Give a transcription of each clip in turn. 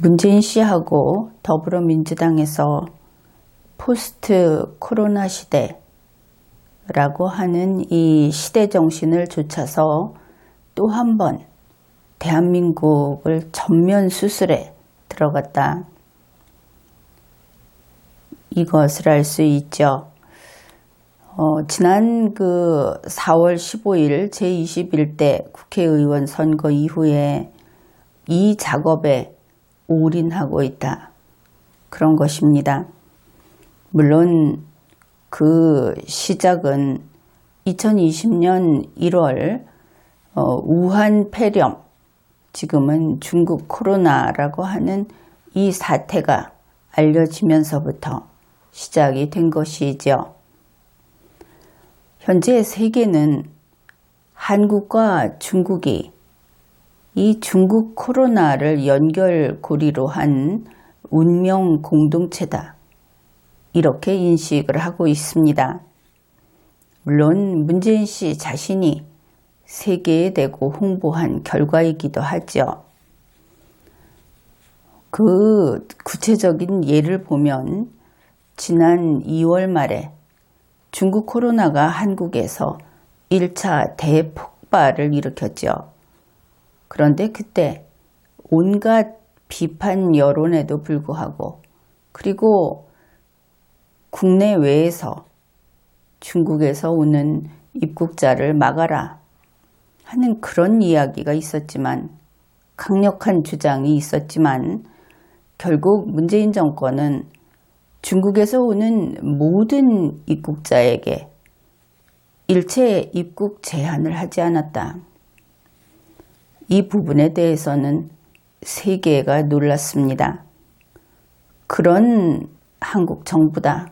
문재인 씨하고 더불어민주당에서 포스트 코로나 시대라고 하는 이 시대 정신을 좇아서 또 한 번 대한민국을 전면 수술에 들어갔다. 이것을 알 수 있죠. 지난 4월 15일 제21대 국회의원 선거 이후에 이 작업에 올인하고 있다. 그런 것입니다. 물론 그 시작은 2020년 1월 우한 폐렴, 지금은 중국 코로나라고 하는 이 사태가 알려지면서부터 시작이 된 것이죠. 현재 세계는 한국과 중국이 이 중국 코로나를 연결고리로 한 운명 공동체다. 이렇게 인식을 하고 있습니다. 물론 문재인 씨 자신이 세계에 대고 홍보한 결과이기도 하죠. 그 구체적인 예를 보면 지난 2월 말에 중국 코로나가 한국에서 1차 대폭발을 일으켰죠. 그런데 그때 온갖 비판 여론에도 불구하고 그리고 국내외에서 중국에서 오는 입국자를 막아라 하는 그런 이야기가 있었지만, 강력한 주장이 있었지만 결국 문재인 정권은 중국에서 오는 모든 입국자에게 일체 입국 제한을 하지 않았다. 이 부분에 대해서는 세계가 놀랐습니다. 그런 한국 정부다.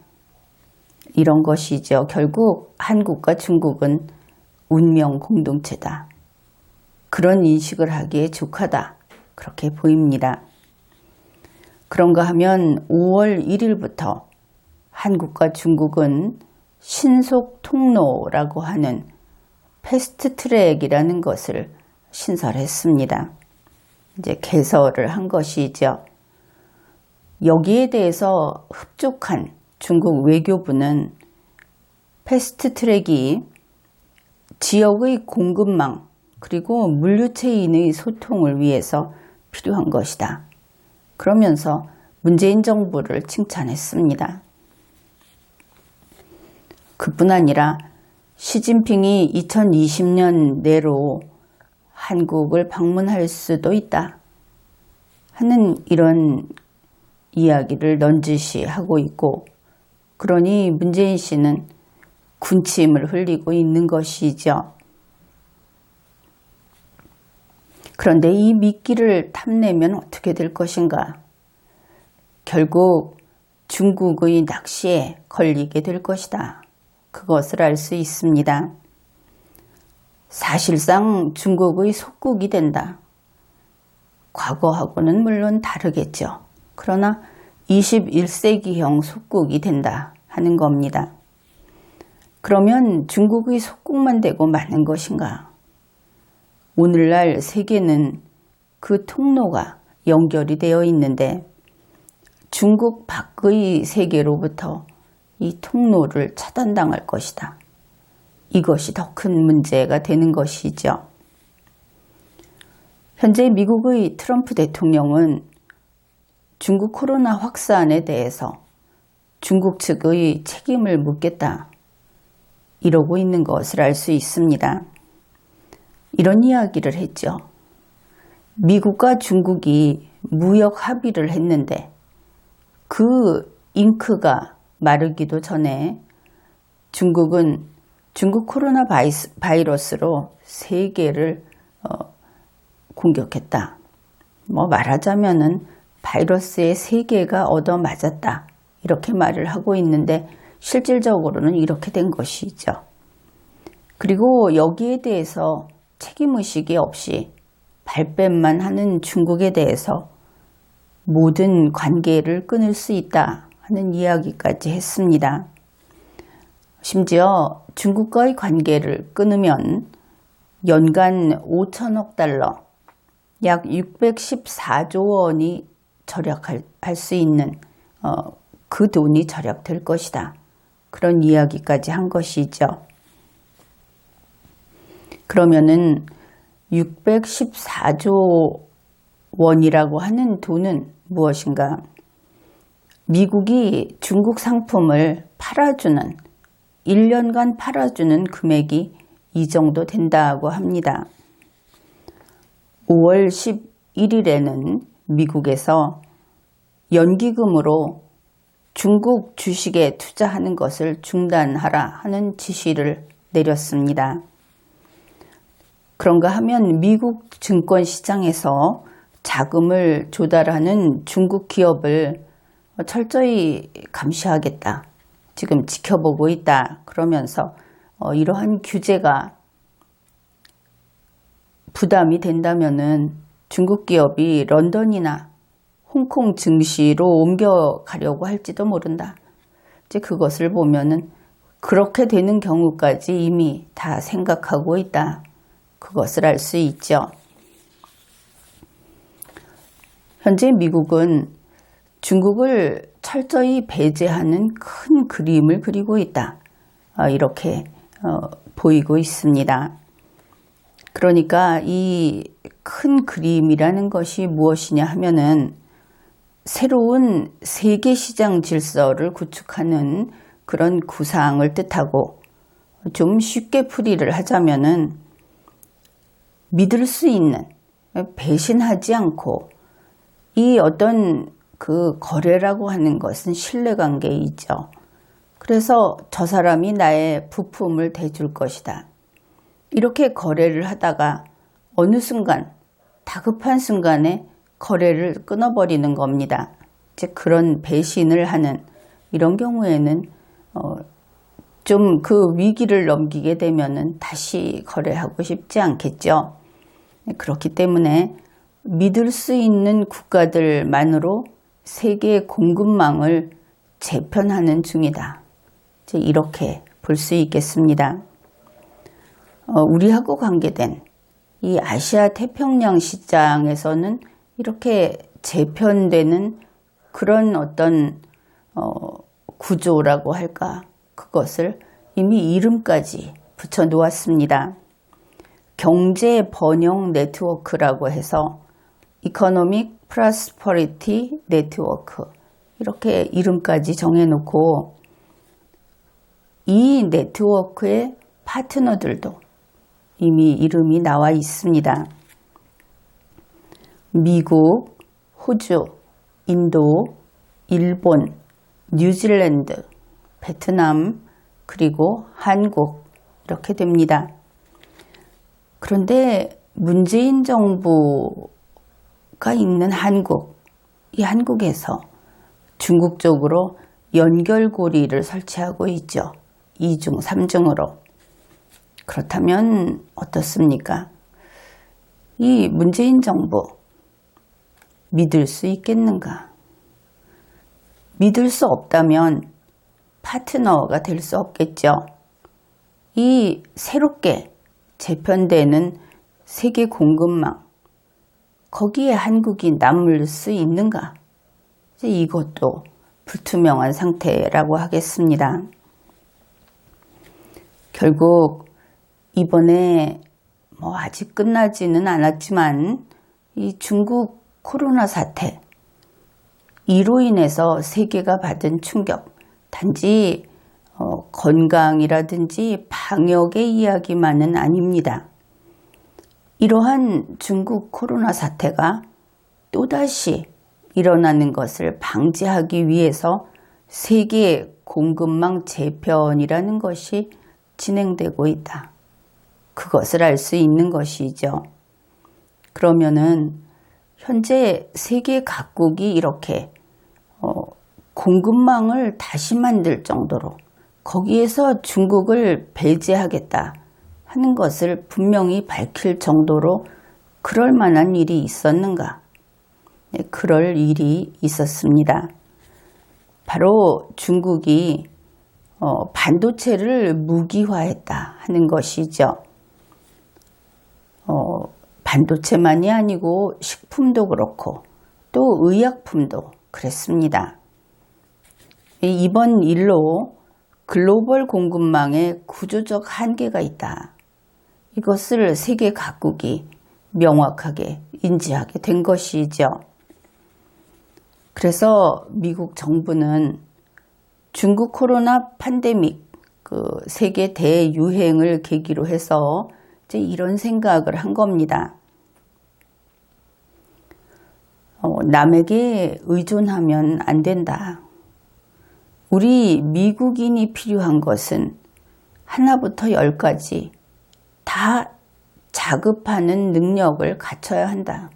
이런 것이죠. 결국 한국과 중국은 운명 공동체다. 그런 인식을 하기에 족하다. 그렇게 보입니다. 그런가 하면 5월 1일부터 한국과 중국은 신속 통로라고 하는 패스트트랙이라는 것을 신설했습니다. 이제 개설을 한 것이죠. 여기에 대해서 흡족한 중국 외교부는 패스트트랙이 지역의 공급망 그리고 물류체인의 소통을 위해서 필요한 것이다. 그러면서 문재인 정부를 칭찬했습니다. 그뿐 아니라 시진핑이 2020년 내로 한국을 방문할 수도 있다 하는 이런 이야기를 넌지시 하고 있고, 그러니 문재인 씨는 군침을 흘리고 있는 것이죠. 그런데 이 미끼를 탐내면 어떻게 될 것인가? 결국 중국의 낚시에 걸리게 될 것이다. 그것을 알 수 있습니다. 사실상 중국의 속국이 된다. 과거하고는 물론 다르겠죠. 그러나 21세기형 속국이 된다 하는 겁니다. 그러면 중국의 속국만 되고 마는 것인가? 오늘날 세계는 그 통로가 연결이 되어 있는데 중국 밖의 세계로부터 이 통로를 차단당할 것이다. 이것이 더 큰 문제가 되는 것이죠. 현재 미국의 트럼프 대통령은 중국 코로나 확산에 대해서 중국 측의 책임을 묻겠다. 이러고 있는 것을 알 수 있습니다. 이런 이야기를 했죠. 미국과 중국이 무역 합의를 했는데 그 잉크가 마르기도 전에 중국은 중국 코로나 바이러스로 세계를 공격했다. 말하자면은 바이러스의 세계가 얻어맞았다. 이렇게 말을 하고 있는데 실질적으로는 이렇게 된 것이죠. 그리고 여기에 대해서 책임의식이 없이 발뺌만 하는 중국에 대해서 모든 관계를 끊을 수 있다 하는 이야기까지 했습니다. 심지어 중국과의 관계를 끊으면 연간 5천억 달러, 약 614조 원이 절약할 수 있는 그 돈이 절약될 것이다. 그런 이야기까지 한 것이죠. 그러면은 614조 원이라고 하는 돈은 무엇인가? 미국이 중국 상품을 팔아주는 1년간 팔아주는 금액이 이 정도 된다고 합니다. 5월 11일에는 미국에서 연기금으로 중국 주식에 투자하는 것을 중단하라 하는 지시를 내렸습니다. 그런가 하면 미국 증권시장에서 자금을 조달하는 중국 기업을 철저히 감시하겠다. 지금 지켜보고 있다. 그러면서 이러한 규제가 부담이 된다면은 중국 기업이 런던이나 홍콩 증시로 옮겨가려고 할지도 모른다. 이제 그것을 보면은 그렇게 되는 경우까지 이미 다 생각하고 있다. 그것을 알 수 있죠. 현재 미국은 중국을 철저히 배제하는 큰 그림을 그리고 있다. 이렇게 보이고 있습니다. 그러니까 이 큰 그림이라는 것이 무엇이냐 하면은 새로운 세계 시장 질서를 구축하는 그런 구상을 뜻하고, 좀 쉽게 풀이를 하자면은 믿을 수 있는, 배신하지 않고, 이 어떤 그 거래라고 하는 것은 신뢰관계이죠. 그래서 저 사람이 나의 부품을 대줄 것이다. 이렇게 거래를 하다가 어느 순간, 다급한 순간에 거래를 끊어버리는 겁니다. 이제 그런 배신을 하는 이런 경우에는 좀 그 위기를 넘기게 되면은 다시 거래하고 싶지 않겠죠. 그렇기 때문에 믿을 수 있는 국가들만으로 세계 공급망을 재편하는 중이다. 이제 이렇게 볼 수 있겠습니다. 우리하고 관계된 이 아시아 태평양 시장에서는 이렇게 재편되는 그런 어떤 구조라고 할까, 그것을 이미 이름까지 붙여 놓았습니다. 경제 번영 네트워크라고 해서 이코노믹 프로스퍼리티 네트워크, 이렇게 이름까지 정해놓고 이 네트워크의 파트너들도 이미 이름이 나와 있습니다. 미국, 호주, 인도, 일본, 뉴질랜드, 베트남, 그리고 한국, 이렇게 됩니다. 그런데 문재인 정부가 있는 한국, 이 한국에서 중국 쪽으로 연결고리를 설치하고 있죠. 2중, 3중으로. 그렇다면 어떻습니까? 이 문재인 정부 믿을 수 있겠는가? 믿을 수 없다면 파트너가 될 수 없겠죠. 이 새롭게 재편되는 세계 공급망, 거기에 한국이 남을 수 있는가? 이제 이것도 불투명한 상태라고 하겠습니다. 결국 이번에 아직 끝나지는 않았지만 이 중국 코로나 사태, 이로 인해서 세계가 받은 충격, 단지 건강이라든지 방역의 이야기만은 아닙니다. 이러한 중국 코로나 사태가 또다시 일어나는 것을 방지하기 위해서 세계 공급망 재편이라는 것이 진행되고 있다. 그것을 알 수 있는 것이죠. 그러면은 현재 세계 각국이 이렇게 공급망을 다시 만들 정도로 거기에서 중국을 배제하겠다 하는 것을 분명히 밝힐 정도로 그럴 만한 일이 있었는가? 네, 그럴 일이 있었습니다. 바로 중국이 반도체를 무기화했다 하는 것이죠. 반도체만이 아니고 식품도 그렇고 또 의약품도 그랬습니다. 이번 일로 글로벌 공급망에 구조적 한계가 있다. 이것을 세계 각국이 명확하게 인지하게 된 것이죠. 그래서 미국 정부는 중국 코로나 팬데믹 세계 대유행을 계기로 해서 이제 이런 생각을 한 겁니다. 남에게 의존하면 안 된다. 우리 미국인이 필요한 것은 하나부터 열까지 다 자급하는 능력을 갖춰야 한다.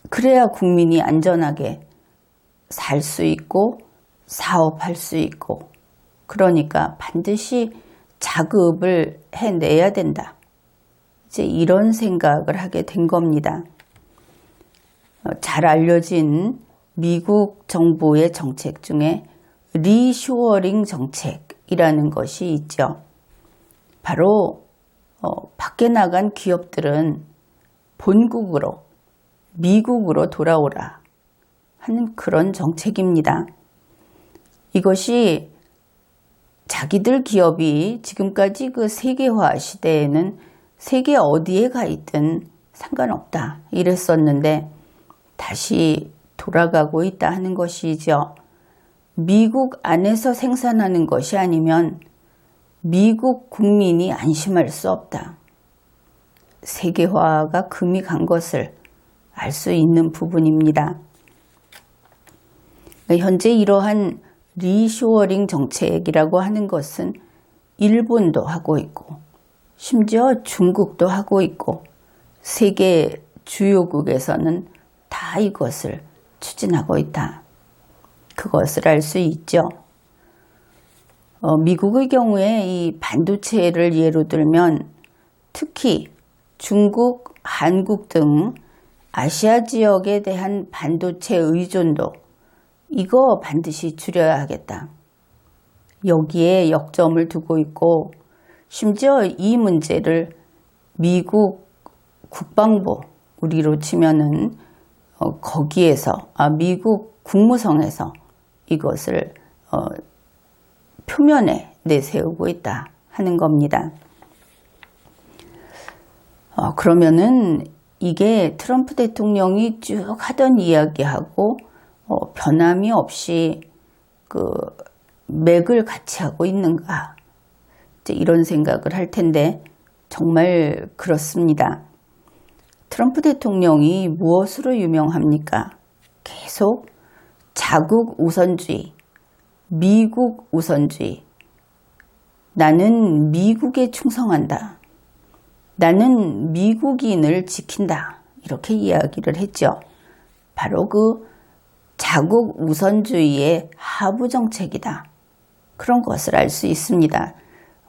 그래야 국민이 안전하게 살 수 있고 사업할 수 있고, 그러니까 반드시 자급을 해내야 된다. 이제 이런 생각을 하게 된 겁니다. 잘 알려진 미국 정부의 정책 중에 리쇼어링 정책이라는 것이 있죠. 바로 밖에 나간 기업들은 본국으로, 미국으로 돌아오라 하는 그런 정책입니다. 이것이 자기들 기업이 지금까지 그 세계화 시대에는 세계 어디에 가 있든 상관없다 이랬었는데 다시 돌아가고 있다 하는 것이죠. 미국 안에서 생산하는 것이 아니면 미국 국민이 안심할 수 없다. 세계화가 금이 간 것을 알 수 있는 부분입니다. 현재 이러한 리쇼어링 정책이라고 하는 것은 일본도 하고 있고 심지어 중국도 하고 있고 세계 주요국에서는 다 이것을 추진하고 있다. 그것을 알 수 있죠. 미국의 경우에 이 반도체를 예로 들면 특히 중국, 한국 등 아시아 지역에 대한 반도체 의존도 이거 반드시 줄여야 하겠다. 여기에 역점을 두고 있고 심지어 이 문제를 미국 국방부, 우리로 치면은 거기에서 미국 국무성에서 이것을 표면에 내세우고 있다 하는 겁니다. 그러면은 이게 트럼프 대통령이 쭉 하던 이야기하고 변함이 없이 맥을 같이 하고 있는가, 이제 이런 생각을 할 텐데 정말 그렇습니다. 트럼프 대통령이 무엇으로 유명합니까? 계속 자국 우선주의, 미국 우선주의, 나는 미국에 충성한다, 나는 미국인을 지킨다, 이렇게 이야기를 했죠. 바로 그 자국 우선주의의 하부 정책이다. 그런 것을 알 수 있습니다.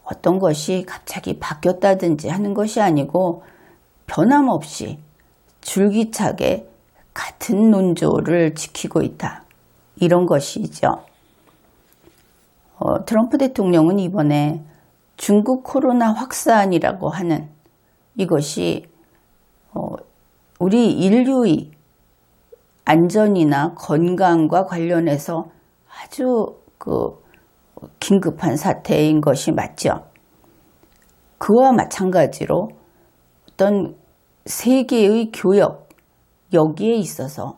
어떤 것이 갑자기 바뀌었다든지 하는 것이 아니고 변함없이 줄기차게 같은 논조를 지키고 있다. 이런 것이죠. 트럼프 대통령은 이번에 중국 코로나 확산이라고 하는 이것이 우리 인류의 안전이나 건강과 관련해서 아주 긴급한 사태인 것이 맞죠. 그와 마찬가지로 어떤 세계의 교역, 여기에 있어서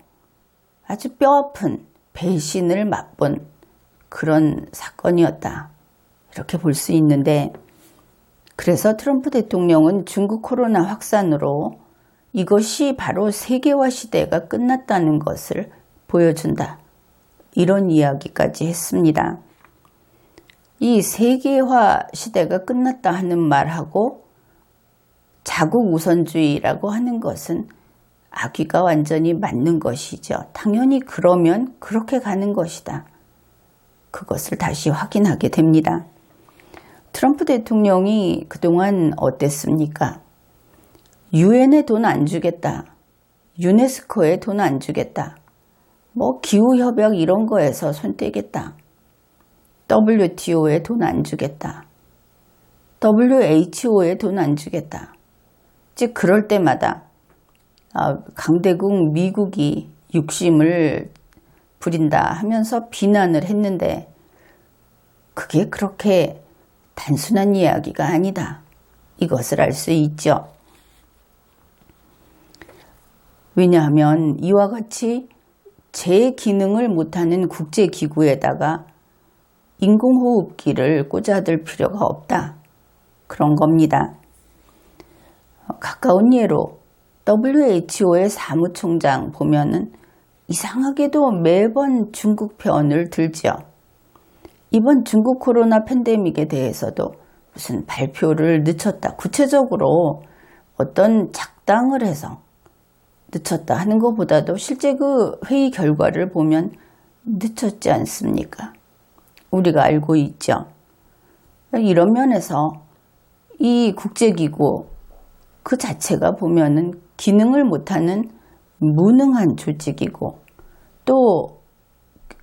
아주 뼈아픈 배신을 맛본 그런 사건이었다. 이렇게 볼 수 있는데, 그래서 트럼프 대통령은 중국 코로나 확산으로 이것이 바로 세계화 시대가 끝났다는 것을 보여준다. 이런 이야기까지 했습니다. 이 세계화 시대가 끝났다 하는 말하고 자국 우선주의라고 하는 것은 아귀가 완전히 맞는 것이죠. 당연히 그러면 그렇게 가는 것이다. 그것을 다시 확인하게 됩니다. 트럼프 대통령이 그동안 어땠습니까? 유엔에 돈 안 주겠다. 유네스코에 돈 안 주겠다. 기후협약 이런 거에서 손 떼겠다. WTO에 돈 안 주겠다. WHO에 돈 안 주겠다. 즉 그럴 때마다 강대국 미국이 욕심을 부린다 하면서 비난을 했는데 그게 그렇게 단순한 이야기가 아니다. 이것을 알 수 있죠. 왜냐하면 이와 같이 제 기능을 못하는 국제기구에다가 인공호흡기를 꽂아둘 필요가 없다. 그런 겁니다. 가까운 예로 WHO의 사무총장 보면은 이상하게도 매번 중국 편을 들죠. 이번 중국 코로나 팬데믹에 대해서도 무슨 발표를 늦췄다. 구체적으로 어떤 작당을 해서 늦췄다 하는 것보다도 실제 그 회의 결과를 보면 늦췄지 않습니까? 우리가 알고 있죠. 이런 면에서 이 국제기구 그 자체가 보면은 기능을 못하는 무능한 조직이고 또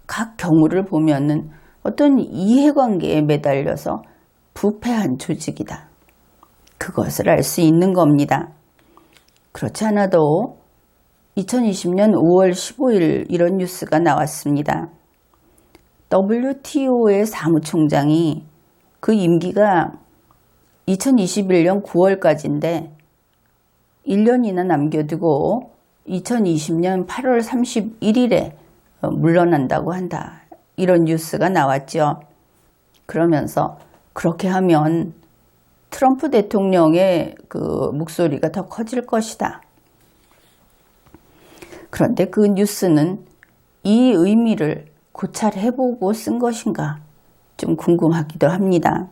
각 경우를 보면은 어떤 이해관계에 매달려서 부패한 조직이다. 그것을 알 수 있는 겁니다. 그렇지 않아도 2020년 5월 15일 이런 뉴스가 나왔습니다. WTO의 사무총장이 그 임기가 2021년 9월까지인데 1년이나 남겨두고 2020년 8월 31일에 물러난다고 한다. 이런 뉴스가 나왔죠. 그러면서 그렇게 하면 트럼프 대통령의 그 목소리가 더 커질 것이다. 그런데 그 뉴스는 이 의미를 고찰해보고 쓴 것인가 좀 궁금하기도 합니다.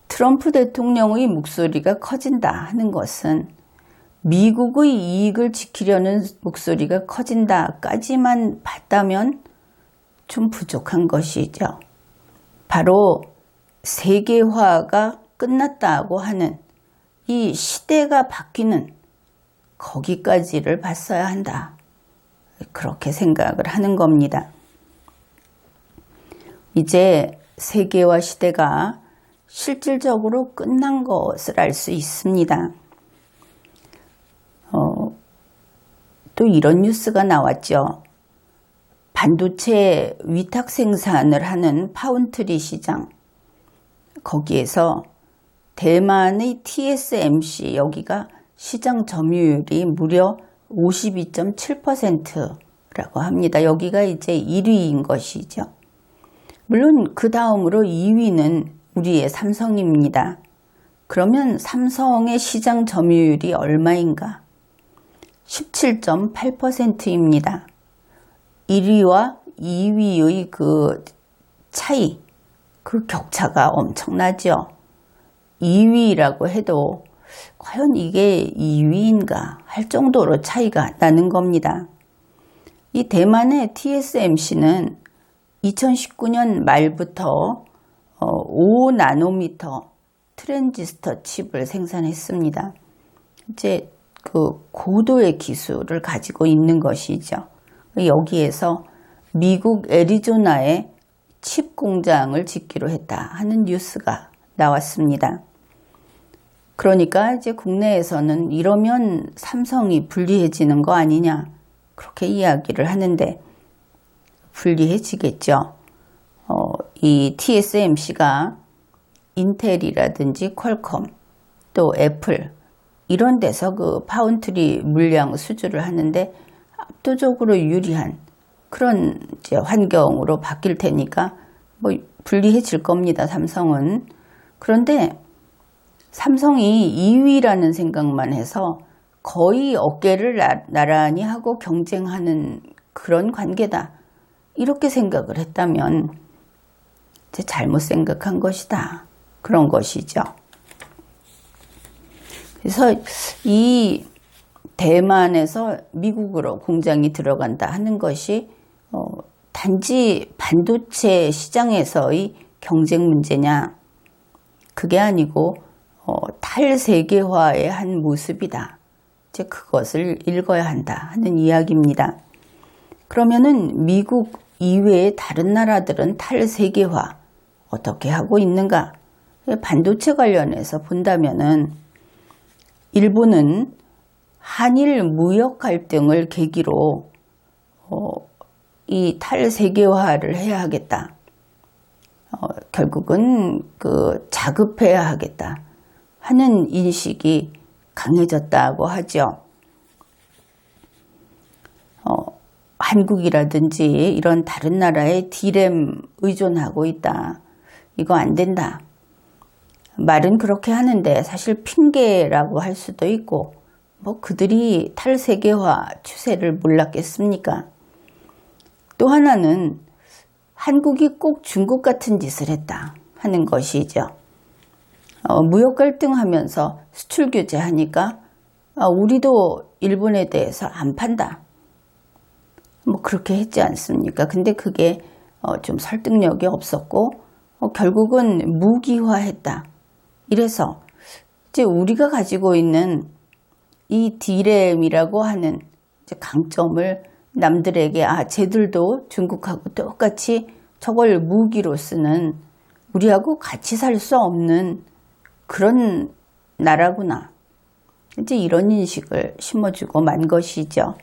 트럼프 대통령의 목소리가 커진다 하는 것은 미국의 이익을 지키려는 목소리가 커진다까지만 봤다면 좀 부족한 것이죠. 바로 세계화가 끝났다고 하는 이 시대가 바뀌는 거기까지를 봤어야 한다. 그렇게 생각을 하는 겁니다. 이제 세계화 시대가 실질적으로 끝난 것을 알 수 있습니다. 또 이런 뉴스가 나왔죠. 반도체 위탁 생산을 하는 파운트리 시장, 거기에서 대만의 TSMC 여기가 시장 점유율이 무려 52.7%라고 합니다. 여기가 이제 1위인 것이죠. 물론 그 다음으로 2위는 우리의 삼성입니다. 그러면 삼성의 시장 점유율이 얼마인가? 17.8%입니다. 1위와 2위의 그 차이, 그 격차가 엄청나죠. 2위라고 해도 과연 이게 2위인가 할 정도로 차이가 나는 겁니다. 이 대만의 TSMC는 2019년 말부터 5나노미터 트랜지스터 칩을 생산했습니다. 이제 그 고도의 기술을 가지고 있는 것이죠. 여기에서 미국 애리조나에 칩 공장을 짓기로 했다 하는 뉴스가 나왔습니다. 그러니까 이제 국내에서는 이러면 삼성이 불리해지는 거 아니냐 그렇게 이야기를 하는데 불리해지겠죠. 이 TSMC가 인텔이라든지 퀄컴 또 애플 이런 데서 그 파운트리 물량 수주를 하는데 압도적으로 유리한 그런 이제 환경으로 바뀔 테니까 뭐 불리해질 겁니다. 삼성은. 그런데 삼성이 2위라는 생각만 해서 거의 어깨를 나란히 하고 경쟁하는 그런 관계다. 이렇게 생각을 했다면 이제 잘못 생각한 것이다. 그런 것이죠. 그래서 이 대만에서 미국으로 공장이 들어간다 하는 것이 단지 반도체 시장에서의 경쟁 문제냐? 그게 아니고 탈세계화의 한 모습이다. 이제 그것을 읽어야 한다 하는 이야기입니다. 그러면은 미국 이외의 다른 나라들은 탈세계화 어떻게 하고 있는가? 반도체 관련해서 본다면은 일본은 한일 무역 갈등을 계기로 이 탈세계화를 해야 하겠다. 결국은 자급해야 하겠다 하는 인식이 강해졌다고 하죠. 한국이라든지 이런 다른 나라에 디램 의존하고 있다. 이거 안 된다. 말은 그렇게 하는데 사실 핑계라고 할 수도 있고 그들이 탈세계화 추세를 몰랐겠습니까? 또 하나는 한국이 꼭 중국 같은 짓을 했다 하는 것이죠. 무역 갈등하면서 수출 규제하니까 우리도 일본에 대해서 안 판다. 그렇게 했지 않습니까? 근데 그게 좀 설득력이 없었고 결국은 무기화했다. 이래서 이제 우리가 가지고 있는 이 디램이라고 하는 강점을 남들에게 쟤들도 중국하고 똑같이 저걸 무기로 쓰는 우리하고 같이 살 수 없는 그런 나라구나. 이제 이런 인식을 심어주고 만 것이죠.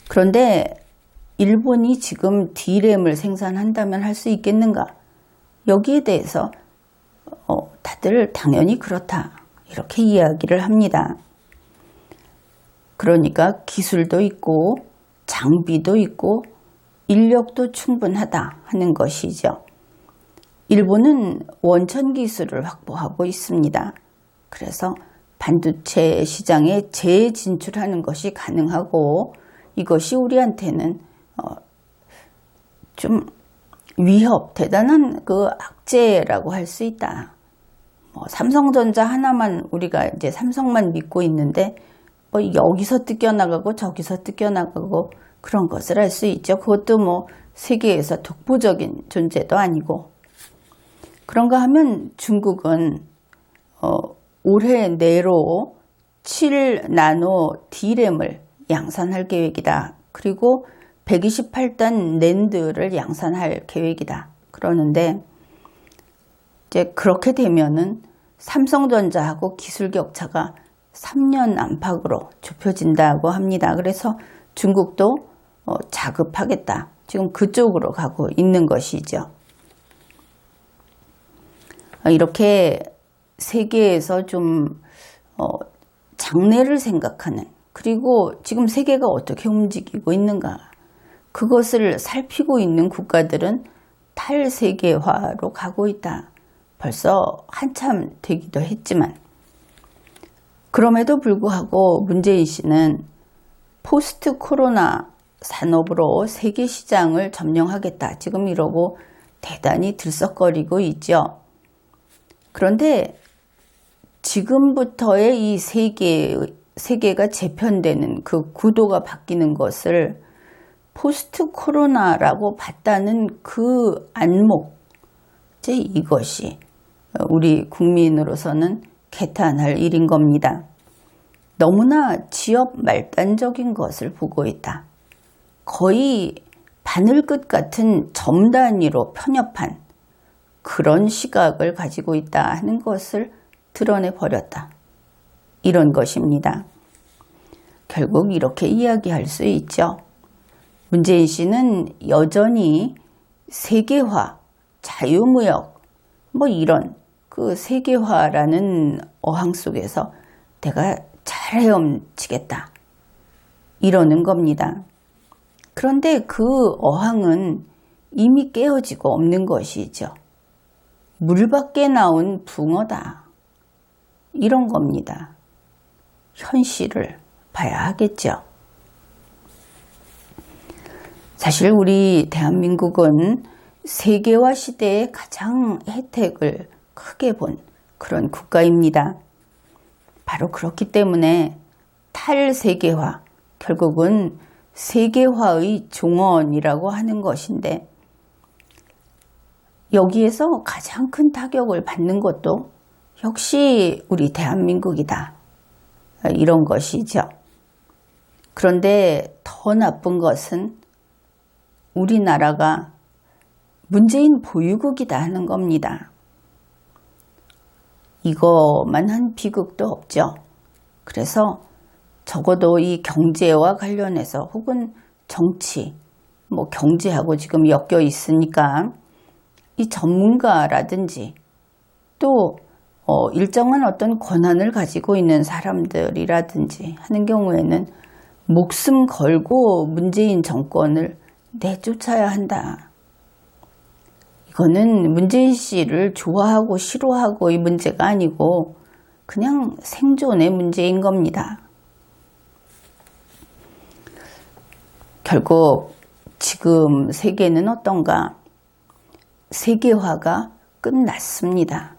그런데 일본이 지금 디램을 생산한다면 할 수 있겠는가? 여기에 대해서 다들 당연히 그렇다. 이렇게 이야기를 합니다. 그러니까 기술도 있고 장비도 있고 인력도 충분하다 하는 것이죠. 일본은 원천 기술을 확보하고 있습니다. 그래서 반도체 시장에 재진출하는 것이 가능하고 이것이 우리한테는 좀 대단한 악재라고 할 수 있다. 삼성전자 하나만 우리가 이제 삼성만 믿고 있는데 여기서 뜯겨나가고 저기서 뜯겨나가고 그런 것을 알 수 있죠. 그것도 세계에서 독보적인 존재도 아니고. 그런가 하면 중국은 올해 내로 7나노 디램을 양산할 계획이다. 그리고 128단 낸드를 양산할 계획이다. 그러는데 이제 그렇게 되면은 삼성전자하고 기술 격차가 3년 안팎으로 좁혀진다고 합니다. 그래서 중국도 자급하겠다. 지금 그쪽으로 가고 있는 것이죠. 이렇게 세계에서 좀 장래를 생각하는 그리고 지금 세계가 어떻게 움직이고 있는가 그것을 살피고 있는 국가들은 탈세계화로 가고 있다. 벌써 한참 되기도 했지만 그럼에도 불구하고 문재인 씨는 포스트 코로나 산업으로 세계 시장을 점령하겠다. 지금 이러고 대단히 들썩거리고 있죠. 그런데 지금부터의 이 세계가 재편되는 그 구도가 바뀌는 것을 포스트 코로나라고 봤다는 그 안목, 이것이 우리 국민으로서는 개탄할 일인 겁니다. 너무나 지역 말단적인 것을 보고 있다. 거의 바늘끝 같은 점 단위로 편협한 그런 시각을 가지고 있다 하는 것을 드러내버렸다. 이런 것입니다. 결국 이렇게 이야기할 수 있죠. 문재인 씨는 여전히 세계화, 자유무역, 이런 그 세계화라는 어항 속에서 내가 잘 헤엄치겠다. 이러는 겁니다. 그런데 그 어항은 이미 깨어지고 없는 것이죠. 물 밖에 나온 붕어다. 이런 겁니다. 현실을 봐야 하겠죠. 사실 우리 대한민국은 세계화 시대에 가장 혜택을 크게 본 그런 국가입니다. 바로 그렇기 때문에 탈세계화, 결국은 세계화의 종언이라고 하는 것인데 여기에서 가장 큰 타격을 받는 것도 역시 우리 대한민국이다. 이런 것이죠. 그런데 더 나쁜 것은 우리나라가 문재인 보유국이다 하는 겁니다. 이거만 한 비극도 없죠. 그래서 적어도 이 경제와 관련해서 혹은 정치, 뭐 경제하고 지금 엮여 있으니까 이 전문가라든지 또 일정한 어떤 권한을 가지고 있는 사람들이라든지 하는 경우에는 목숨 걸고 문재인 정권을 내쫓아야 한다. 이거는 문재인 씨를 좋아하고 싫어하고 이 문제가 아니고 그냥 생존의 문제인 겁니다. 결국 지금 세계는 어떤가? 세계화가 끝났습니다.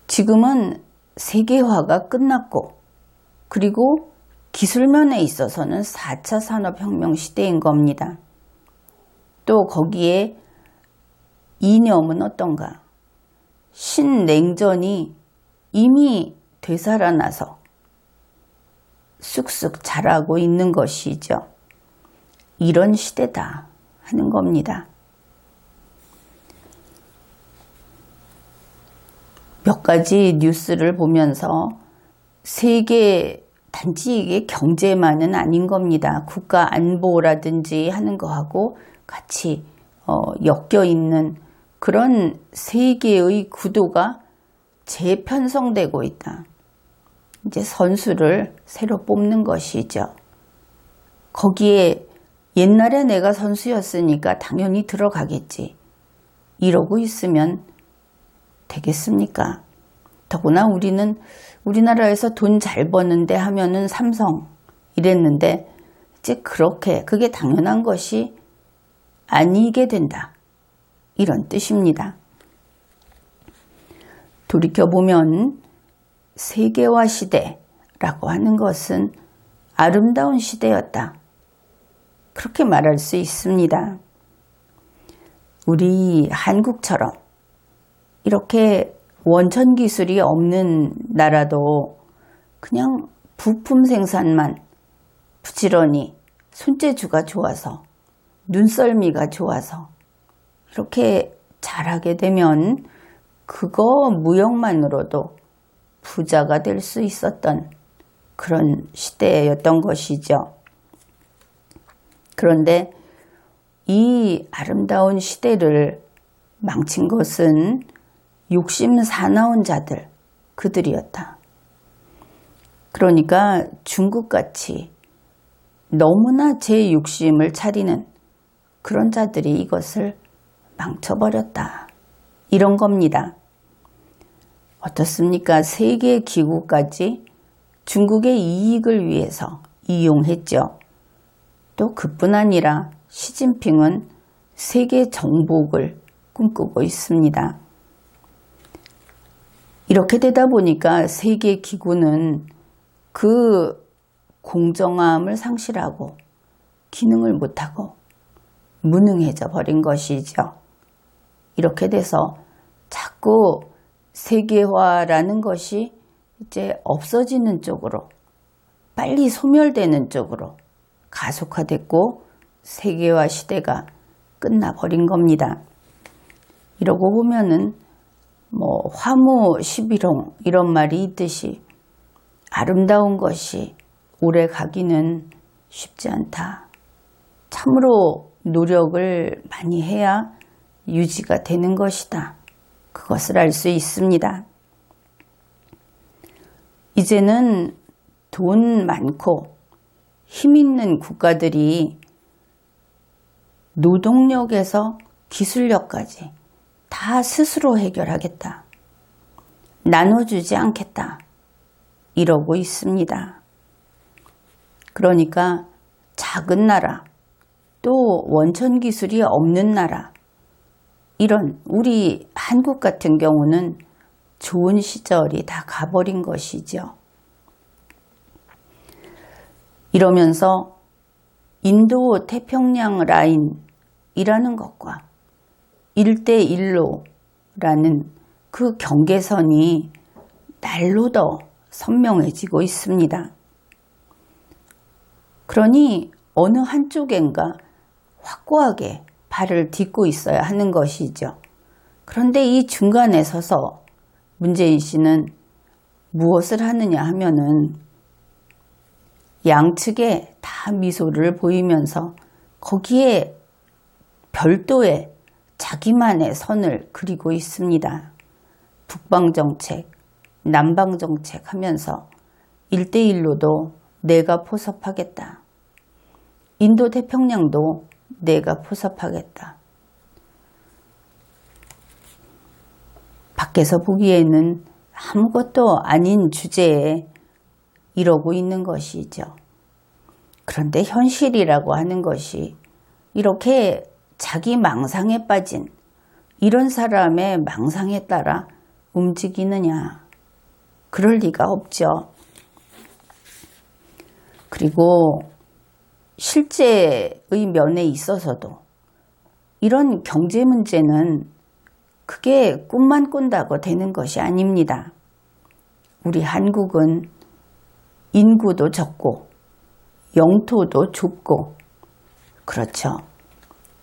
지금은 세계화가 끝났고 그리고 기술면에 있어서는 4차 산업혁명 시대인 겁니다. 또 거기에 이념은 어떤가? 신냉전이 이미 되살아나서 쑥쑥 자라고 있는 것이죠. 이런 시대다 하는 겁니다. 몇 가지 뉴스를 보면서 세계 단지 이게 경제만은 아닌 겁니다. 국가 안보라든지 하는 거하고 같이 엮여 있는 그런 세계의 구도가 재편성되고 있다. 이제 선수를 새로 뽑는 것이죠. 거기에 옛날에 내가 선수였으니까 당연히 들어가겠지. 이러고 있으면 되겠습니까? 더구나 우리는 우리나라에서 돈 잘 버는데 하면은 삼성 이랬는데 이제 그렇게 그게 당연한 것이 아니게 된다. 이런 뜻입니다. 돌이켜보면 세계화 시대라고 하는 것은 아름다운 시대였다. 그렇게 말할 수 있습니다. 우리 한국처럼 이렇게 원천 기술이 없는 나라도 그냥 부품 생산만 부지런히 손재주가 좋아서 눈썰미가 좋아서 이렇게 잘하게 되면 그거 무역만으로도 부자가 될 수 있었던 그런 시대였던 것이죠. 그런데 이 아름다운 시대를 망친 것은 욕심 사나운 자들, 그들이었다. 그러니까 중국같이 너무나 제 욕심을 차리는 그런 자들이 이것을 망쳐버렸다. 이런 겁니다. 어떻습니까? 세계기구까지 중국의 이익을 위해서 이용했죠. 또 그뿐 아니라 시진핑은 세계 정복을 꿈꾸고 있습니다. 이렇게 되다 보니까 세계기구는 그 공정함을 상실하고 기능을 못하고 무능해져 버린 것이죠. 이렇게 돼서 자꾸 세계화라는 것이 이제 없어지는 쪽으로 빨리 소멸되는 쪽으로 가속화됐고 세계화 시대가 끝나버린 겁니다. 이러고 보면은 뭐 화무 11홍 이런 말이 있듯이 아름다운 것이 오래 가기는 쉽지 않다. 참으로 노력을 많이 해야 유지가 되는 것이다. 그것을 알 수 있습니다. 이제는 돈 많고 힘 있는 국가들이 노동력에서 기술력까지 다 스스로 해결하겠다. 나눠주지 않겠다. 이러고 있습니다. 그러니까 작은 나라, 또 원천 기술이 없는 나라, 이런 우리 한국 같은 경우는 좋은 시절이 다 가버린 것이죠. 이러면서 인도 태평양 라인이라는 것과 1대1로라는 그 경계선이 날로 더 선명해지고 있습니다. 그러니 어느 한쪽엔가 확고하게 발을 딛고 있어야 하는 것이죠. 그런데 이 중간에 서서 문재인 씨는 무엇을 하느냐 하면은 양측에 다 미소를 보이면서 거기에 별도의 자기만의 선을 그리고 있습니다. 북방정책, 남방정책 하면서 1대1로도 내가 포섭하겠다. 인도 태평양도 내가 포섭하겠다. 밖에서 보기에는 아무것도 아닌 주제에 이러고 있는 것이죠. 그런데 현실이라고 하는 것이 이렇게 자기 망상에 빠진 이런 사람의 망상에 따라 움직이느냐? 그럴 리가 없죠. 그리고 실제의 면에 있어서도 이런 경제 문제는 그게 꿈만 꾼다고 되는 것이 아닙니다. 우리 한국은 인구도 적고 영토도 좁고 그렇죠.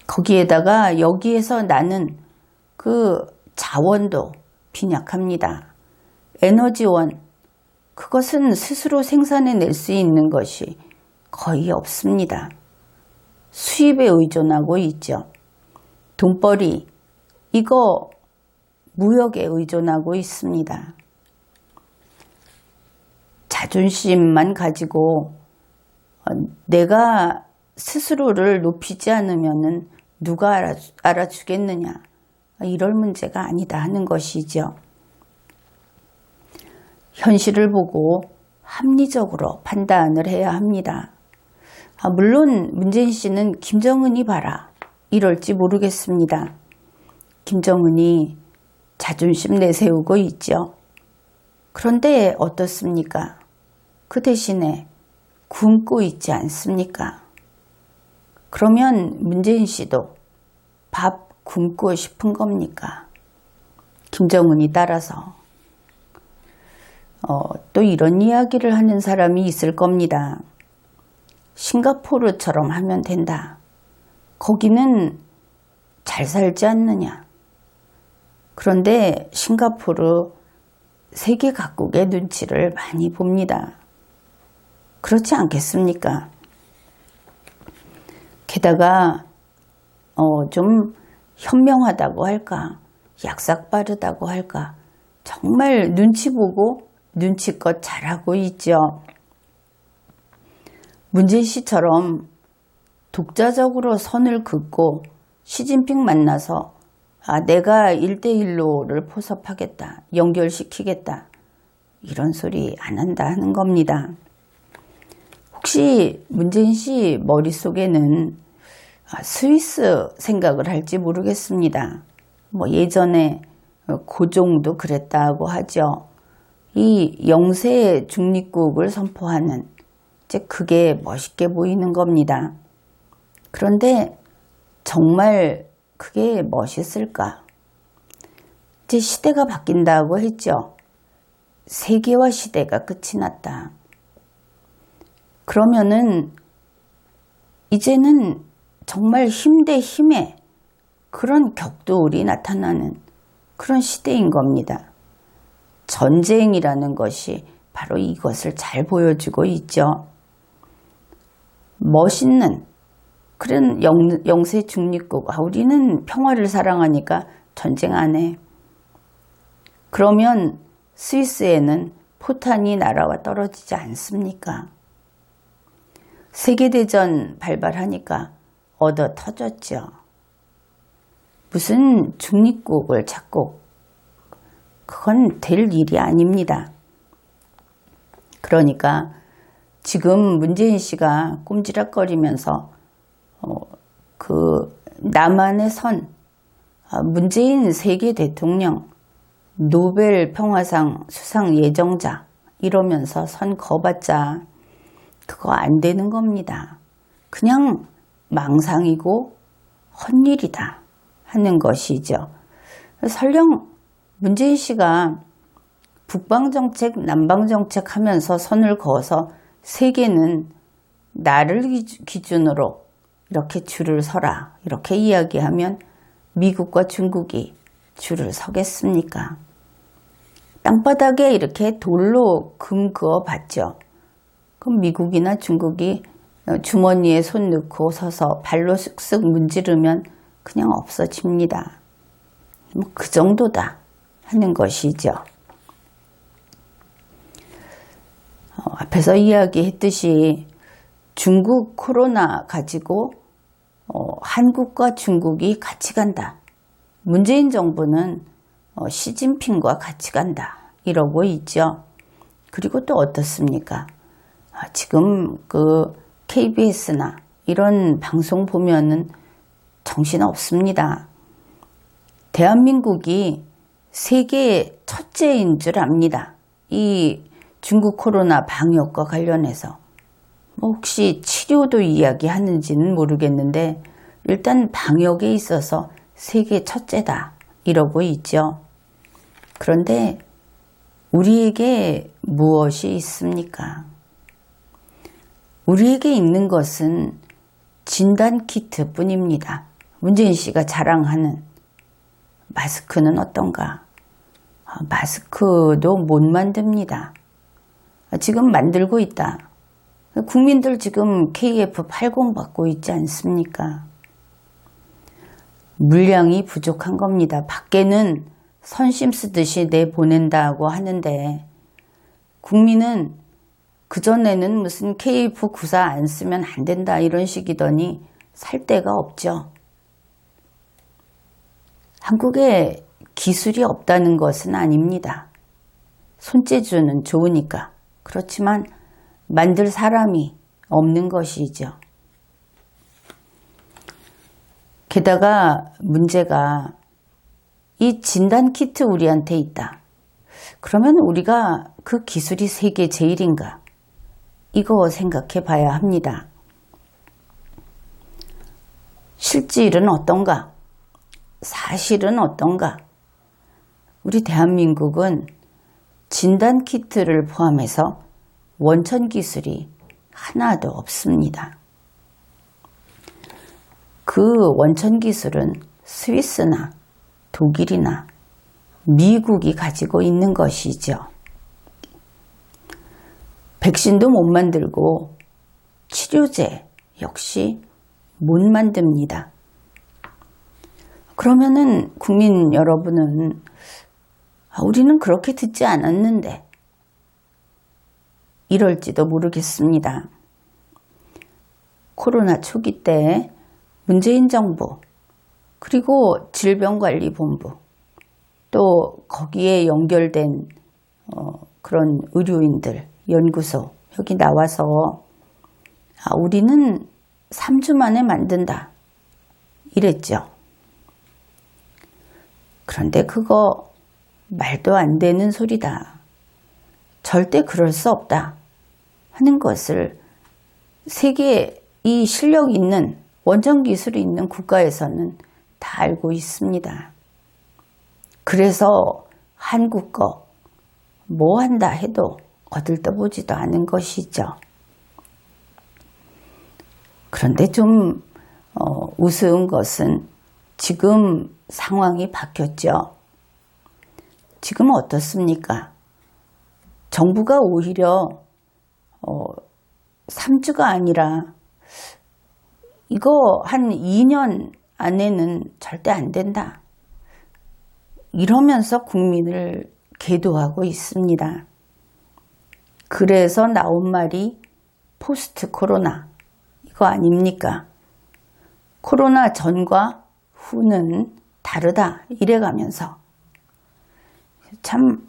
거기에다가 여기에서 나는 그 자원도 빈약합니다. 에너지원, 그것은 스스로 생산해낼 수 있는 것이 거의 없습니다. 수입에 의존하고 있죠. 돈벌이, 이거 무역에 의존하고 있습니다. 자존심만 가지고 내가 스스로를 높이지 않으면 누가 알아주겠느냐. 이럴 문제가 아니다 하는 것이죠. 현실을 보고 합리적으로 판단을 해야 합니다. 물론 문재인 씨는 김정은이 봐라 이럴지 모르겠습니다. 김정은이 자존심 내세우고 있죠. 그런데 어떻습니까? 그 대신에 굶고 있지 않습니까? 그러면 문재인 씨도 밥 굶고 싶은 겁니까? 김정은이 따라서. 또 이런 이야기를 하는 사람이 있을 겁니다. 싱가포르처럼 하면 된다. 거기는 잘 살지 않느냐. 그런데 싱가포르 세계 각국의 눈치를 많이 봅니다. 그렇지 않겠습니까? 게다가 좀 현명하다고 할까, 약삭 빠르다고 할까, 정말 눈치 보고 눈치껏 잘하고 있죠. 문재인 씨처럼 독자적으로 선을 긋고 시진핑 만나서 내가 1대1로를 포섭하겠다, 연결시키겠다, 이런 소리 안 한다 하는 겁니다. 혹시 문재인 씨 머릿속에는 스위스 생각을 할지 모르겠습니다. 예전에 고종도 그랬다고 하죠. 이 영세 중립국을 선포하는, 이제 그게 멋있게 보이는 겁니다. 그런데 정말 그게 멋있을까? 이제 시대가 바뀐다고 했죠. 세계화 시대가 끝이 났다. 그러면은 이제는 정말 힘 대 힘의 그런 격돌이 나타나는 그런 시대인 겁니다. 전쟁이라는 것이 바로 이것을 잘 보여주고 있죠. 멋있는 그런 영세 중립국, 우리는 평화를 사랑하니까 전쟁 안 해. 그러면 스위스에는 포탄이 날아와 떨어지지 않습니까? 세계대전 발발하니까 얻어 터졌죠. 무슨 중립국을 찾고, 그건 될 일이 아닙니다. 그러니까 지금 문재인 씨가 꼼지락거리면서 그 남한의 선, 문재인 세계 대통령, 노벨 평화상 수상 예정자 이러면서 선 거봤자 그거 안 되는 겁니다. 그냥 망상이고 헛일이다 하는 것이죠. 설령 문재인 씨가 북방정책, 남방정책 하면서 선을 그어서 세계는 나를 기준으로 이렇게 줄을 서라 이렇게 이야기하면 미국과 중국이 줄을 서겠습니까? 땅바닥에 이렇게 돌로 금 그어 봤죠. 그럼 미국이나 중국이 주머니에 손 넣고 서서 발로 쓱쓱 문지르면 그냥 없어집니다. 뭐 그 정도다 하는 것이죠. 앞에서 이야기했듯이 중국 코로나 가지고 한국과 중국이 같이 간다. 문재인 정부는 시진핑과 같이 간다. 이러고 있죠. 그리고 또 어떻습니까? 지금 그 KBS나 이런 방송 보면은 정신없습니다. 대한민국이 세계 첫째인 줄 압니다. 이 중국 코로나 방역과 관련해서. 혹시 치료도 이야기하는지는 모르겠는데 일단 방역에 있어서 세계 첫째다 이러고 있죠. 그런데 우리에게 무엇이 있습니까? 우리에게 있는 것은 진단키트 뿐입니다. 문재인 씨가 자랑하는 마스크는 어떤가? 마스크도 못 만듭니다. 지금 만들고 있다. 국민들 지금 KF80 받고 있지 않습니까? 물량이 부족한 겁니다. 밖에는 선심 쓰듯이 내보낸다고 하는데 국민은 그전에는 무슨 KF94 안 쓰면 안 된다 이런 식이더니 살 데가 없죠. 한국에 기술이 없다는 것은 아닙니다. 손재주는 좋으니까. 그렇지만 만들 사람이 없는 것이죠. 게다가 문제가 이 진단키트 우리한테 있다. 그러면 우리가 그 기술이 세계 제일인가? 이거 생각해 봐야 합니다. 실질은 어떤가? 사실은 어떤가? 우리 대한민국은 진단키트를 포함해서 원천 기술이 하나도 없습니다. 그 원천 기술은 스위스나 독일이나 미국이 가지고 있는 것이죠. 백신도 못 만들고 치료제 역시 못 만듭니다. 그러면은 국민 여러분은 우리는 그렇게 듣지 않았는데 이럴지도 모르겠습니다. 코로나 초기 때 문재인 정부 그리고 질병관리본부 또 거기에 연결된 그런 의료인들 연구소 여기 나와서 우리는 3주 만에 만든다 이랬죠. 그런데 그거 말도 안 되는 소리다. 절대 그럴 수 없다 하는 것을 세계 이 실력 있는 원천 기술이 있는 국가에서는 다 알고 있습니다. 그래서 한국 거 뭐 한다 해도 거들떠보지도 않은 것이죠. 그런데 좀 우스운 것은 지금 상황이 바뀌었죠. 지금 어떻습니까? 정부가 오히려 3주가 아니라 이거 한 2년 안에는 절대 안 된다. 이러면서 국민을 계도하고 있습니다. 그래서 나온 말이 포스트 코로나 이거 아닙니까? 코로나 전과 후는 다르다 이래가면서 참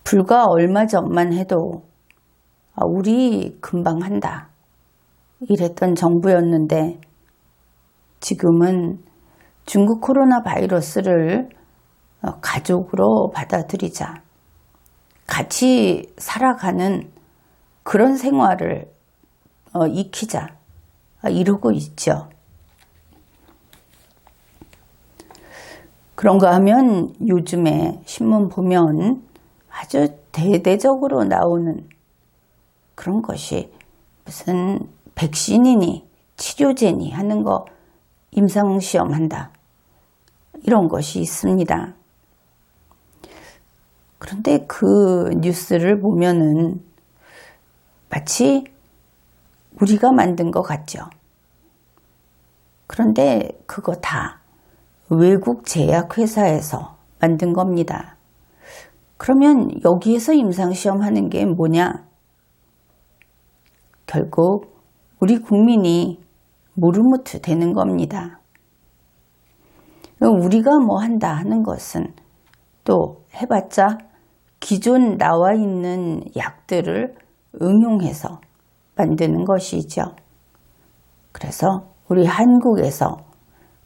불과 얼마 전만 해도 우리 금방 한다 이랬던 정부였는데 지금은 중국 코로나 바이러스를 가족으로 받아들이자 같이 살아가는 그런 생활을 익히자 이러고 있죠. 그런가 하면 요즘에 신문 보면 아주 대대적으로 나오는 그런 것이 무슨 백신이니 치료제니 하는 거 임상시험 한다. 이런 것이 있습니다. 그런데 그 뉴스를 보면은 마치 우리가 만든 것 같죠. 그런데 그거 다 외국 제약회사에서 만든 겁니다. 그러면 여기에서 임상시험 하는 게 뭐냐? 결국 우리 국민이 무르무트 되는 겁니다. 우리가 뭐 한다 하는 것은 또 해봤자 기존 나와 있는 약들을 응용해서 만드는 것이죠. 그래서 우리 한국에서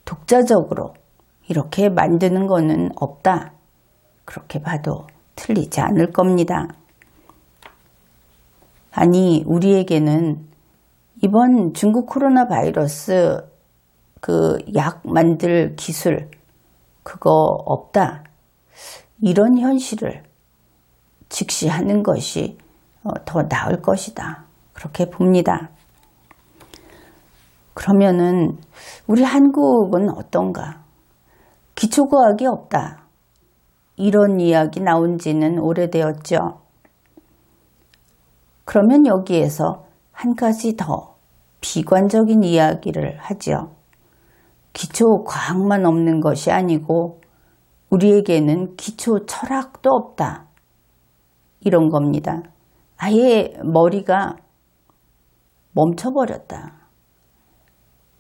독자적으로 이렇게 만드는 것은 없다. 그렇게 봐도 틀리지 않을 겁니다. 아니, 우리에게는 이번 중국 코로나 바이러스 그 약 만들 기술 그거 없다. 이런 현실을 직시하는 것이 더 나을 것이다. 그렇게 봅니다. 그러면은 우리 한국은 어떤가? 기초과학이 없다. 이런 이야기 나온 지는 오래되었죠. 그러면 여기에서 한 가지 더 비관적인 이야기를 하죠. 기초과학만 없는 것이 아니고 우리에게는 기초 철학도 없다. 이런 겁니다. 아예 머리가 멈춰버렸다.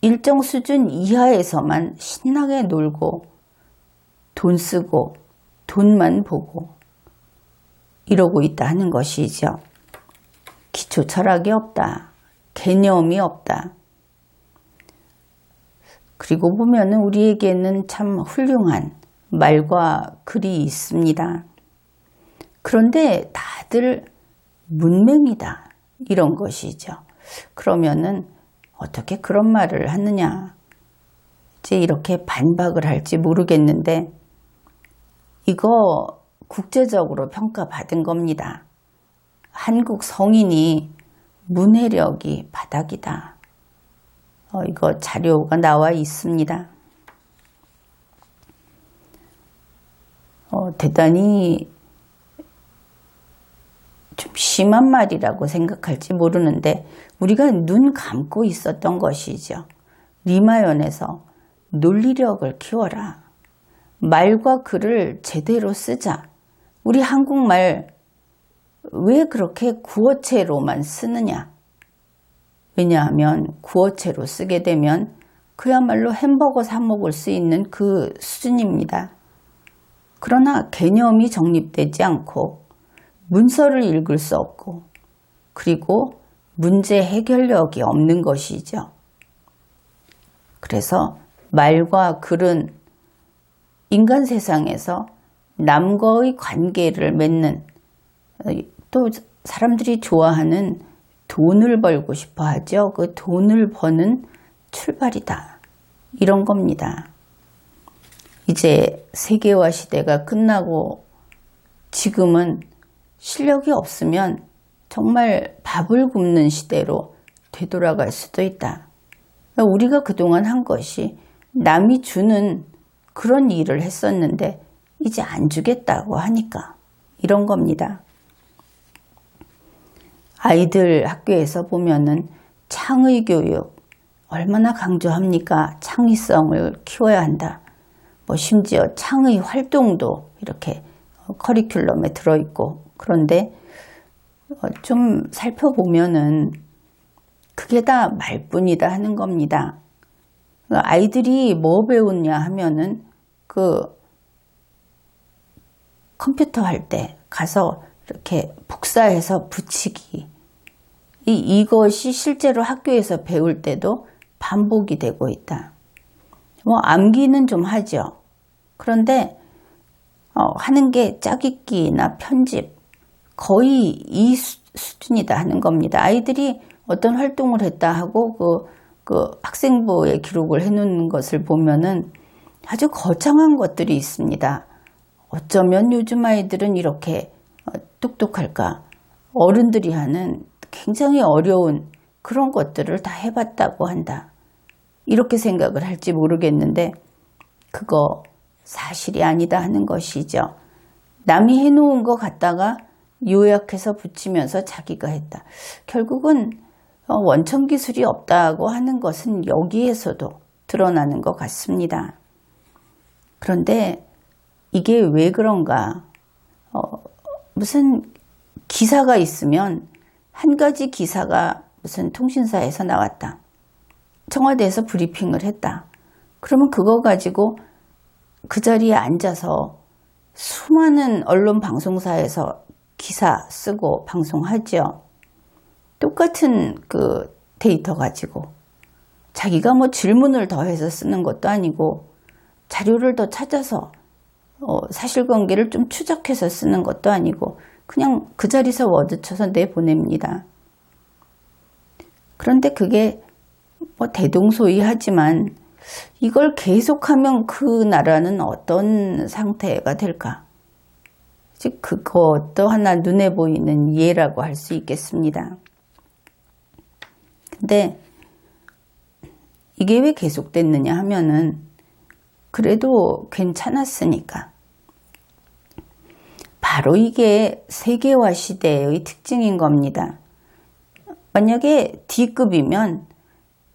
일정 수준 이하에서만 신나게 놀고 돈 쓰고 돈만 보고 이러고 있다 하는 것이죠. 기초 철학이 없다. 개념이 없다. 그리고 보면은 우리에게는 참 훌륭한 말과 글이 있습니다. 그런데 다들 문맹이다. 이런 것이죠. 그러면은 어떻게 그런 말을 하느냐. 이제 이렇게 반박을 할지 모르겠는데 이거 국제적으로 평가받은 겁니다. 한국 성인이 문해력이 바닥이다. 이거 자료가 나와 있습니다. 대단히 좀 심한 말이라고 생각할지 모르는데 우리가 눈 감고 있었던 것이죠. 리마연에서 논리력을 키워라. 말과 글을 제대로 쓰자. 우리 한국말 왜 그렇게 구어체로만 쓰느냐? 왜냐하면 구어체로 쓰게 되면 그야말로 햄버거 사 먹을 수 있는 그 수준입니다. 그러나 개념이 정립되지 않고 문서를 읽을 수 없고 그리고 문제 해결력이 없는 것이죠. 그래서 말과 글은 인간 세상에서 남과의 관계를 맺는 또 사람들이 좋아하는 돈을 벌고 싶어 하죠. 그 돈을 버는 출발이다. 이런 겁니다. 이제 세계화 시대가 끝나고 지금은 실력이 없으면 정말 밥을 굶는 시대로 되돌아갈 수도 있다. 우리가 그동안 한 것이 남이 주는 그런 일을 했었는데 이제 안 주겠다고 하니까 이런 겁니다. 아이들 학교에서 보면은 창의 교육 얼마나 강조합니까? 창의성을 키워야 한다. 뭐 심지어 창의 활동도 이렇게 커리큘럼에 들어있고 그런데 좀 살펴보면은 그게 다 말뿐이다 하는 겁니다. 아이들이 뭐 배웠냐 하면은 그 컴퓨터 할 때 가서 이렇게 복사해서 붙이기 이것이 실제로 학교에서 배울 때도 반복이 되고 있다. 뭐 암기는 좀 하죠. 그런데 하는 게 짜깁기나 편집 거의 이 수준이다 하는 겁니다. 아이들이 어떤 활동을 했다 하고 그 학생부에 기록을 해놓는 것을 보면은 아주 거창한 것들이 있습니다. 어쩌면 요즘 아이들은 이렇게 똑똑할까? 어른들이 하는 굉장히 어려운 그런 것들을 다 해봤다고 한다. 이렇게 생각을 할지 모르겠는데 그거 사실이 아니다 하는 것이죠. 남이 해놓은 거 갖다가 요약해서 붙이면서 자기가 했다. 결국은 원천 기술이 없다고 하는 것은 여기에서도 드러나는 것 같습니다. 그런데 이게 왜 그런가? 무슨 기사가 있으면 한 가지 기사가 무슨 통신사에서 나왔다. 청와대에서 브리핑을 했다. 그러면 그거 가지고 그 자리에 앉아서 수많은 언론 방송사에서 기사 쓰고 방송하죠. 똑같은 그 데이터 가지고 자기가 뭐 질문을 더해서 쓰는 것도 아니고 자료를 더 찾아서 사실관계를 좀 추적해서 쓰는 것도 아니고 그냥 그 자리에서 워드 쳐서 내보냅니다. 그런데 그게 뭐 대동소이하지만 이걸 계속하면 그 나라는 어떤 상태가 될까? 즉 그것도 하나 눈에 보이는 예라고 할 수 있겠습니다. 근데 이게 왜 계속됐느냐 하면은 그래도 괜찮았으니까. 바로 이게 세계화 시대의 특징인 겁니다. 만약에 D급이면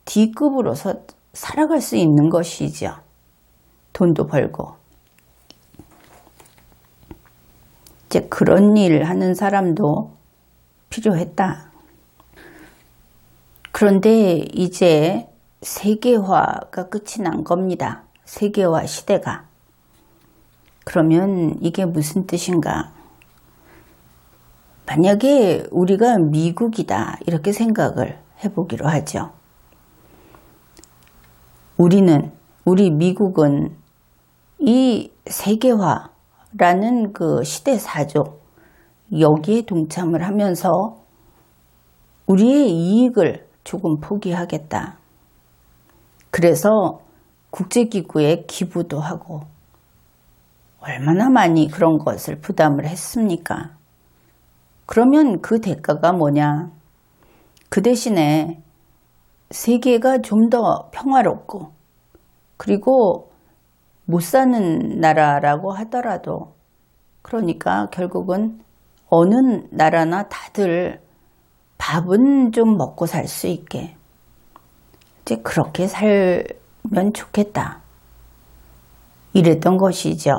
D급으로서 살아갈 수 있는 것이죠. 돈도 벌고. 이제 그런 일 하는 사람도 필요했다. 그런데 이제 세계화가 끝이 난 겁니다. 세계화 시대가. 그러면 이게 무슨 뜻인가? 만약에 우리가 미국이다 이렇게 생각을 해보기로 하죠. 우리 미국은 이 세계화라는 그 시대사조 여기에 동참을 하면서 우리의 이익을 조금 포기하겠다. 그래서 국제기구에 기부도 하고 얼마나 많이 그런 것을 부담을 했습니까? 그러면 그 대가가 뭐냐? 그 대신에 세계가 좀 더 평화롭고 그리고 못 사는 나라라고 하더라도 그러니까 결국은 어느 나라나 다들 밥은 좀 먹고 살 수 있게 이제 그렇게 살면 좋겠다. 이랬던 것이죠.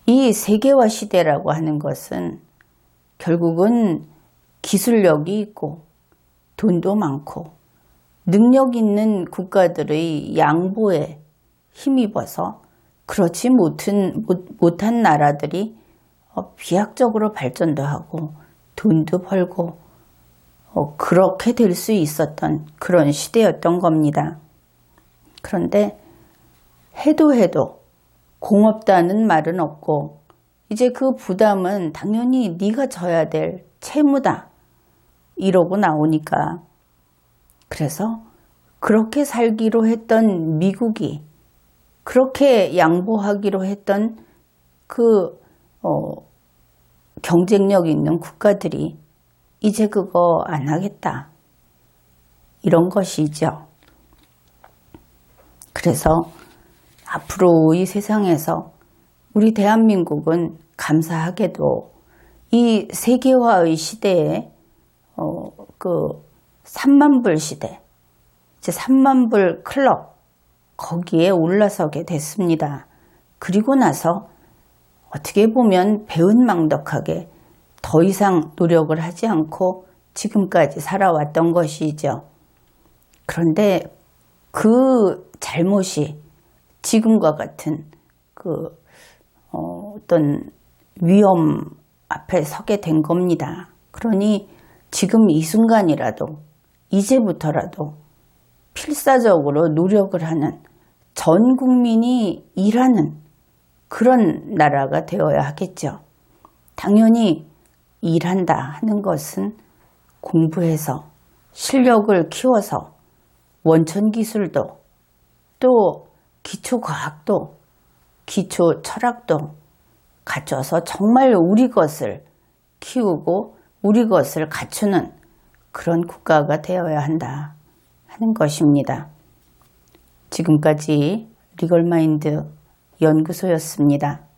이 세계화 시대라고 하는 것은 결국은 기술력이 있고 돈도 많고 능력 있는 국가들의 양보에 힘입어서 그렇지 못한 나라들이 비약적으로 발전도 하고 돈도 벌고 그렇게 될 수 있었던 그런 시대였던 겁니다. 그런데 해도 공없다는 말은 없고 이제 그 부담은 당연히 네가 져야 될 채무다 이러고 나오니까 그래서 그렇게 살기로 했던 미국이 그렇게 양보하기로 했던 그 경쟁력 있는 국가들이 이제 그거 안 하겠다 이런 것이죠. 그래서 앞으로 이 세상에서 우리 대한민국은 감사하게도 이 세계화의 시대에 그 3만불 시대, 이제 3만불 클럽 거기에 올라서게 됐습니다. 그리고 나서 어떻게 보면 배은망덕하게 더 이상 노력을 하지 않고 지금까지 살아왔던 것이죠. 그런데 그 잘못이 지금과 같은 그 어떤 위험 앞에 서게 된 겁니다. 그러니 지금 이 순간이라도 이제부터라도 필사적으로 노력을 하는 전 국민이 일하는 그런 나라가 되어야 하겠죠. 당연히 일한다 하는 것은 공부해서 실력을 키워서 원천 기술도 또 기초 과학도 기초 철학도 갖춰서 정말 우리 것을 키우고 우리 것을 갖추는 그런 국가가 되어야 한다 하는 것입니다. 지금까지 리걸마인드 연구소였습니다.